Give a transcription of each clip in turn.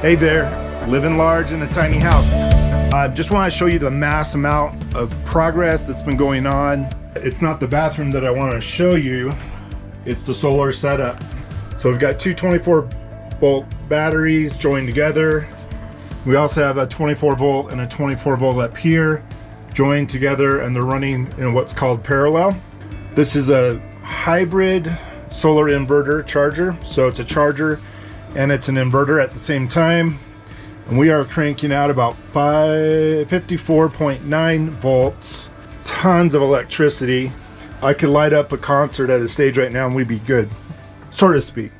Hey there, living large in a tiny house. Just want to show you the mass amount of progress that's been going on. It's not the bathroom that I want to show you, it's the solar setup. So we've got two 24-volt batteries joined together. We also have a 24-volt and a 24-volt up here joined together, and they're running in what's called parallel. This is a hybrid solar inverter charger. So it's a charger and it's an inverter at the same time. And we are cranking out about 54.9 volts, tons of electricity. I could light up a concert at a stage right now and we'd be good, so to speak.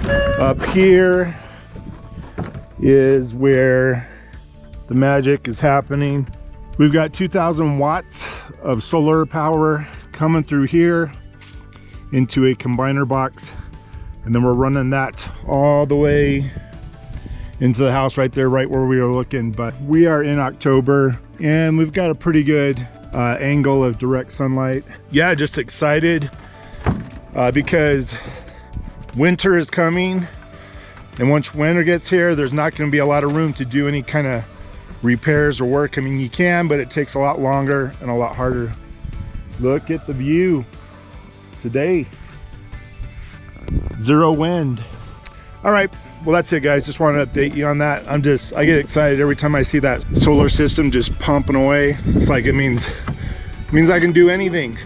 Up here is where the magic is happening. We've got 2,000 watts of solar power coming through here into a combiner box, and then we're running that all the way into the house right there, right where we were looking. But we are in October and we've got a pretty good angle of direct sunlight. Yeah, just excited because winter is coming, and once winter gets here, there's not going to be a lot of room to do any kind of repairs or work. I mean, you can, but it takes a lot longer and a lot harder. Look at the view today. Zero wind. All right, well, that's it, guys. Just wanted to update you on that. I get excited every time I see that solar system just pumping away. It's like it means I can do anything.